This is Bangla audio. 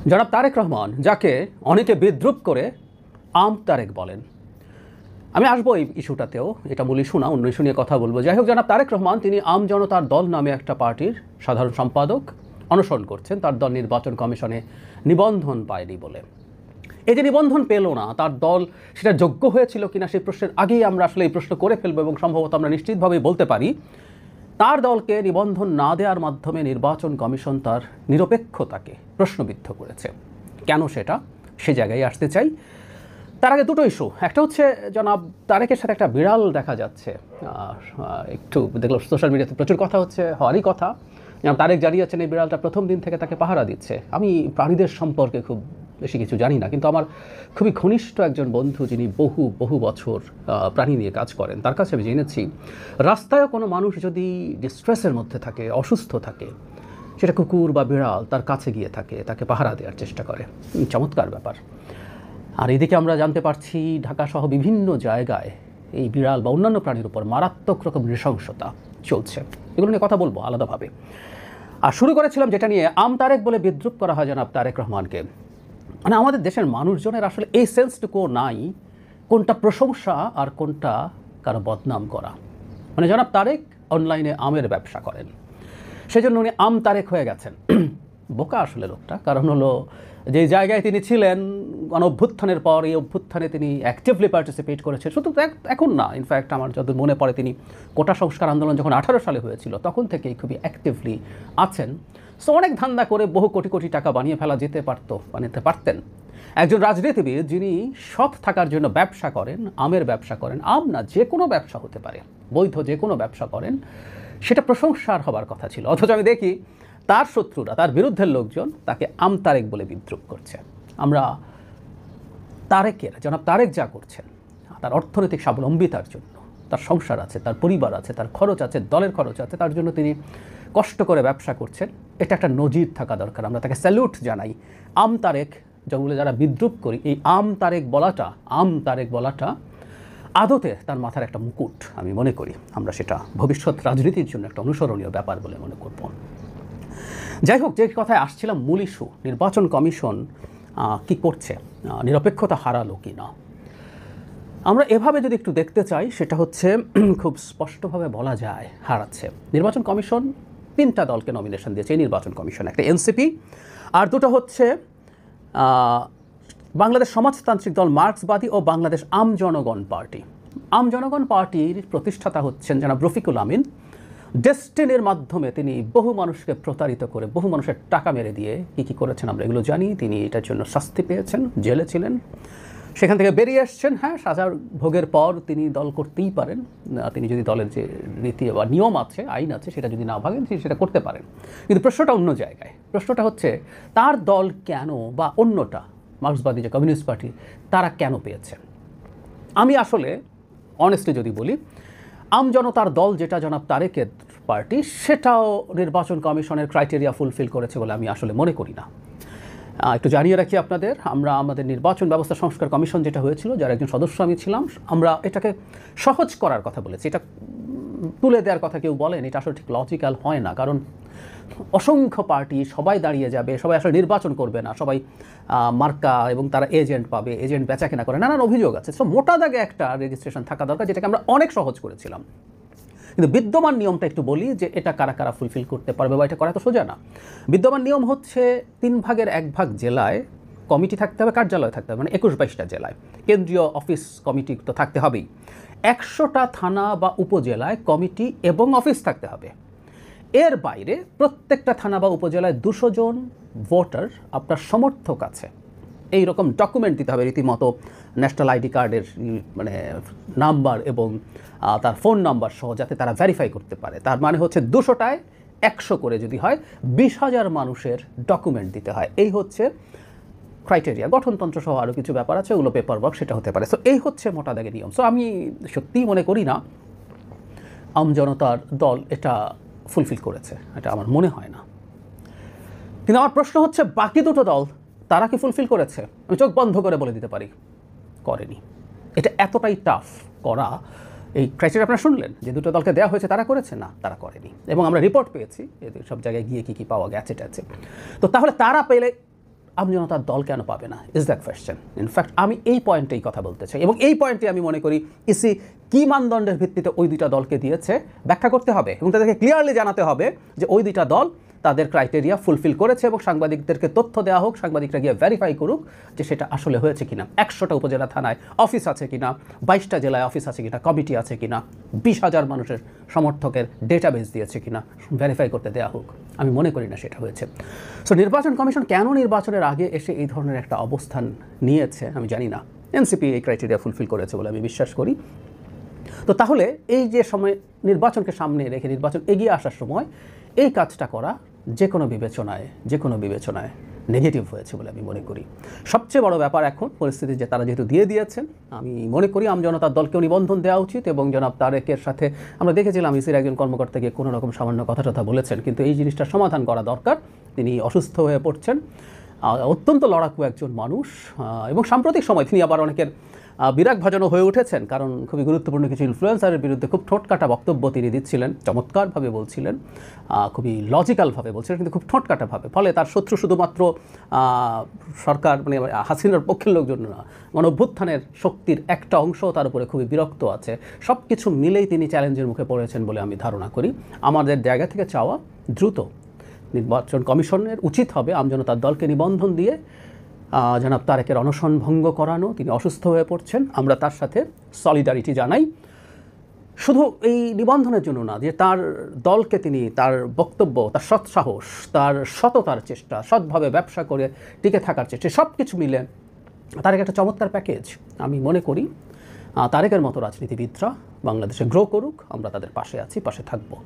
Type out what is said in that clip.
জনাব তারেক রহমান, যাকে অনেকে বিদ্রুপ করে আম তারেক বলেন, আমি আসবো এই ইস্যুটাতেও, এটা মূল ইস্যু না, অন্য ইস্যু নিয়ে কথা বলবো। যাই হোক, জনাব তারেক রহমান তিনি আম জনতার দল নামে একটা পার্টির সাধারণ সম্পাদক অনশন করছেন তার দল নির্বাচন কমিশনে নিবন্ধন পায়নি বলে। এই যে নিবন্ধন পেল না, তার দল সেটা যোগ্য হয়েছিল কিনা সেই প্রশ্নের আগেই আমরা আসলে এই প্রশ্ন করে ফেলবো এবং সম্ভবত আমরা নিশ্চিতভাবেই বলতে পারি তার দলকে নিবন্ধন না দেওয়ার মাধ্যমে নির্বাচন কমিশন তার নিরপেক্ষতাকে প্রশ্নবিদ্ধ করেছে। কেন সেটা সে জায়গায় আসতে চাই। তার আগে দুটো ইস্যু, একটা হচ্ছে জনাব তারেকের সাথে একটা বিড়াল দেখা যাচ্ছে, একটু দেখলো সোশ্যাল মিডিয়াতে প্রচুর কথা হচ্ছে, হওয়ারই কথা। জনাব তারেক জানিয়েছেন এই বিড়ালটা প্রথম দিন থেকে তাকে পাহারা দিচ্ছে। আমি প্রাণীদের সম্পর্কে খুব বেশি কিছু জানি না, কিন্তু আমার খুবই ঘনিষ্ঠ একজন বন্ধু যিনি বহু বছর প্রাণী নিয়ে কাজ করেন, তার কাছে আমি জেনেছি রাস্তায়ও কোনো মানুষ যদি ডিস্ট্রেসের মধ্যে থাকে, অসুস্থ থাকে, সেটা কুকুর বা বিড়াল তার কাছে গিয়ে থাকে, তাকে পাহারা দেওয়ার চেষ্টা করে। চমৎকার ব্যাপার। আর এদিকে আমরা জানতে পারছি ঢাকাসহ বিভিন্ন জায়গায় এই বিড়াল বা অন্যান্য প্রাণীর উপর মারাত্মক রকম নৃশংসতা চলছে। এগুলো নিয়ে কথা বলবো আলাদাভাবে। আর শুরু করেছিলাম যেটা নিয়ে আম তারেক বলে বিদ্রুপ করা হয় জনাব তারেক রহমানকে। মানে আমাদের দেশের মানুষজনের আসলে এই সেন্সটুকু নাই কোনটা প্রশংসা আর কোনটা কারো বদনাম করা। মানে জনাব তারেক অনলাইনে আমের ব্যবসা করেন, সেজন্য উনি আম তারেক হয়ে গেছেন। বোকা আসলে লোকটা, কারণ হলো যে জায়গায় তিনি ছিলেন গণ অভ্যুত্থানের পর, এই অভ্যুত্থানে তিনি অ্যাক্টিভলি পার্টিসিপেট করেছেন। শুধু এখন না, ইনফ্যাক্ট আমার যত মনে পড়ে তিনি কোটা সংস্কার আন্দোলন যখন 18 সালে হয়েছিল তখন থেকেই খুবই অ্যাক্টিভলি আছেন। সো অনেক ধান্দা করে বহু কোটি টাকা বানিয়ে ফেলা বানাতে পারতেন। একজন রাজনীতিবিদ যিনি সৎ থাকার জন্য ব্যবসা করেন, আমের ব্যবসা করেন, আম না যে কোনো ব্যবসা হতে পারে, বৈধ যে কোনো ব্যবসা করেন, সেটা প্রশংসার হবার কথা ছিল। অথচ আমি দেখি তার শত্রুরা, তার বিরুদ্ধের লোকজন তাকে আম তারেক বলে বিদ্রুপ করছে। আমরা তারেকের, জনাব তারেক যা করছেন তার অর্থনৈতিক স্বাবলম্বিতার জন্য, তার সংসার আছে, তার পরিবার আছে, তার খরচ আছে, দলের খরচ আছে, তার জন্য তিনি কষ্ট করে ব্যবসা করছেন। এটা একটা নজির থাকা দরকার। আমরা তাকে স্যালুট জানাই। আম তারেক যেগুলো যারা বিদ্রুপ করি, এই আম তারেক বলাটা আদতে তার মাথার একটা মুকুট আমি মনে করি। আমরা সেটা ভবিষ্যৎ রাজনীতির জন্য একটা অনুসরণীয় ব্যাপার বলে মনে করব। যাই হোক, যে কথায় আসছিলাম, মূল ইস্যু নির্বাচন কমিশন কি করছে, নিরপেক্ষতা হারালো কি না। আমরা এভাবে যদি একটু দেখতে চাই, সেটা হচ্ছে খুব স্পষ্টভাবে বলা যায় হারাচ্ছে। নির্বাচন কমিশন 3টা দলকে নমিনেশন দিয়েছে এই নির্বাচন কমিশন, একটা এনসিপি আর দুটো হচ্ছে বাংলাদেশ সমাজতান্ত্রিক দল মার্ক্সবাদী ও বাংলাদেশ আম জনগণ পার্টি। আম জনগণ পার্টির প্রতিষ্ঠাতা হচ্ছেন জনাব রফিকুল আমিন। ডেস্টিনির মাধ্যমে তিনি বহু মানুষকে প্রতারিত করে, বহু মানুষের টাকা মেরে দিয়ে কী করেছেন আমরা এগুলো জানি। তিনি এটার জন্য শাস্তি পেয়েছেন, জেলে ছিলেন, সেখান থেকে বেরিয়ে এসছেন। হ্যাঁ, সাজার ভোগের পর তিনি দল করতেই পারেন, তিনি যদি দলের যে রীতি বা নিয়ম আছে, আইন আছে, সেটা যদি না ভাঙেন তিনি সেটা করতে পারেন। কিন্তু প্রশ্নটা অন্য জায়গায়। প্রশ্নটা হচ্ছে তার দল কেন, বা অন্যটা মার্ক্সবাদী যে কমিউনিস্ট পার্টি, তারা কেন পেয়েছেন। আমি আসলে অনেস্টলি যদি বলি, আম জনতার দল যেটা জনাব তারেকের পার্টি, সেটাও নির্বাচন কমিশনের ক্রাইটেরিয়া ফুলফিল করেছে বলে আমি আসলে মনে করি না। একটু জানিয়ে রাখি আপনাদের, আমাদের নির্বাচন ব্যবস্থা সংস্কার কমিশন যেটা হয়েছিল, যার একজন সদস্য আমি ছিলাম, আমরা এটাকে সহজ করার কথা বলেছি। এটা তুলে দেওয়ার কথা কেউ বলেন, এটা আসলে ঠিক লজিক্যাল হয় না। কারণ অসংখ্য পার্টি, সবাই দাঁড়িয়ে যাবে, সবাই আসলে নির্বাচন করবে না, সবাই মার্কা এবং তারা এজেন্ট পাবে, এজেন্ট বেচা কেনা করে, নানান অভিযোগ আছে। সো মোটা দাগে একটা রেজিস্ট্রেশন থাকা দরকার, যেটাকে আমরা অনেক সহজ করেছিলাম। কিন্তু বিদ্যমান নিয়মটা একটু বলি যে এটা কারা কারা ফুলফিল করতে পারবে, বা এটা করা তো সোজা না। বিদ্যমান নিয়ম হচ্ছে 3/1 জেলায় কমিটি থাকতে হবে, কার্যালয় থাকতে হবে, মানে 21-22টা জেলায় কেন্দ্রীয় অফিস কমিটি তো থাকতে হবেই। 100টা থানা বা উপজেলায় কমিটি এবং অফিস থাকতে হবে। এর বাইরে প্রত্যেকটা থানা বা উপজেলায় 200 জন ভোটার আপনার সমর্থক আছে, এই রকম ডকুমেন্ট দিতে হবে রীতিমতো, ন্যাশনাল আইডি কার্ডের মানে নাম্বার এবং তার ফোন নাম্বার সহ, যাতে তারা ভেরিফাই করতে পারে। তার মানে হচ্ছে 200টায় 100 করে যদি হয় 20,000 মানুষের ডকুমেন্ট দিতে হয়। এই হচ্ছে ক্রাইটেরিয়া। গঠনতন্ত্র সহ আরও কিছু ব্যাপার আছে, ওগুলো পেপার ওয়ার্ক, সেটা হতে পারে। সো এই হচ্ছে মোটা দাগে নিয়ম। সো আমি সত্যিই মনে করি না আম জনতার দল এটা ফুলফিল করেছে, এটা আমার মনে হয় না। কিন্তু আমার প্রশ্ন হচ্ছে, বাকি দুটো দল তারা কি ফুলফিল করেছে? আমি চোখ বন্ধ করে বলে দিতে পারি করেনি। এটা এতটাই টাফ করা। এই ক্রাইটেরিয়া আপনারা শুনলেন যে দুটো দলকে দেওয়া হয়েছে, তারা করেছে না, তারা করেনি। এবং আমরা রিপোর্ট পেয়েছি এদের সব জায়গায় গিয়ে কী পাওয়া গেছে। তো তাহলে তারা পেলে আমজনতার দল কেন পাবে না, ইজ দ্যাট কোয়েশ্চেন। ইনফ্যাক্ট আমি এই পয়েন্টেই কথা বলতে চাই, এবং এই পয়েন্টে আমি মনে করি ইসি কী মানদণ্ডের ভিত্তিতে ওই দুইটা দলকে দিয়েছে ব্যাখ্যা করতে হবে, এবং তাদেরকে ক্লিয়ারলি জানাতে হবে যে ওই দুইটা দল তাদের ক্রাইটেরিয়া ফুলফিল করেছে, এবং সাংবাদিকদেরকে তথ্য দেওয়া হোক, সাংবাদিকরা গিয়ে ভেরিফাই করুক যে সেটা আসলে হয়েছে কিনা। 100টা উপজেলা থানায় অফিস আছে কিনা, 22টা জেলায় অফিস আছে কিনা, কমিটি আছে কিনা, 20,000 মানুষের সমর্থকের ডেটাবেস দিয়েছে কিনা, ভেরিফাই করতে দেওয়া হোক। আমি মনে করি না সেটা হয়েছে। সো নির্বাচন কমিশন কেন নির্বাচনের আগে এসে এই ধরনের একটা অবস্থান নিয়েছে আমি জানি না। এনসিপি এই ক্রাইটেরিয়া ফুলফিল করেছে বলে আমি বিশ্বাস করি। তো তাহলে এই যে সময় নির্বাচনকে সামনে রেখে নির্বাচন এগিয়ে আসার সময় এই কাজটা করা যে কোনো বিবেচনায় নেগেটিভ হয়েছে বলে আমি মনে করি। সবচেয়ে বড় ব্যাপার এখন পরিস্থিতি যে তারা যেহেতু দিয়ে দিয়েছেন, আমি মনে করি আমজনতার দলকেও নিবন্ধন দেওয়া উচিত, এবং জনাব তারেকের সাথে আমরা দেখেছিলাম ইসির একজন কর্মকর্তাকে কোনো রকম সামান্য কথা বলেছেন, কিন্তু এই জিনিসটা সমাধান করা দরকার। তিনি অসুস্থ হয়ে পড়ছেন, অত্যন্ত লড়াকু একজন মানুষ, এবং সাম্প্রতিক সময় তিনি আবার অনেকের বিরাগ ভাজনও হয়ে উঠেছেন, কারণ খুবই গুরুত্বপূর্ণ কিছু ইনফ্লুয়েন্সারের বিরুদ্ধে খুব ঠোঁটকাটা বক্তব্য তিনি দিচ্ছিলেন, চমৎকারভাবে বলছিলেন, খুবই লজিক্যালভাবে বলছিলেন, কিন্তু খুব ঠোঁটকাটাভাবে। ফলে তার শত্রু শুধুমাত্র সরকার মানে হাসিনার পক্ষের লোকজন না, গণঅভ্যুত্থানের শক্তির একটা অংশ তার উপরে খুবই বিরক্ত আছে। সব কিছু মিলেই তিনি চ্যালেঞ্জের মুখে পড়েছেন বলে আমি ধারণা করি। আমাদের জায়গা থেকে চাওয়া দ্রুত নির্বাচন কমিশনের উচিত হবে আমজনতার দলকে নিবন্ধন দিয়ে জনাব তারেকের অনশন ভঙ্গ করানো। তিনি অসুস্থ হয়ে পড়ছেন, আমরা তার সাথে সলিডারিটি জানাই, শুধু এই নিবন্ধনের জন্য না, যে তার দলকে তিনি তার বক্তব্য, তার সৎসাহস, তার সততার চেষ্টা, সৎভাবে ব্যবসা করে টিকে থাকার চেষ্টা, সব কিছু মিলে তারেক একটা চমৎকার প্যাকেজ। আমি মনে করি তারেকের মতো রাজনীতিবিদরা বাংলাদেশে গ্রো করুক, আমরা তাদের পাশে আছি, পাশে থাকবো।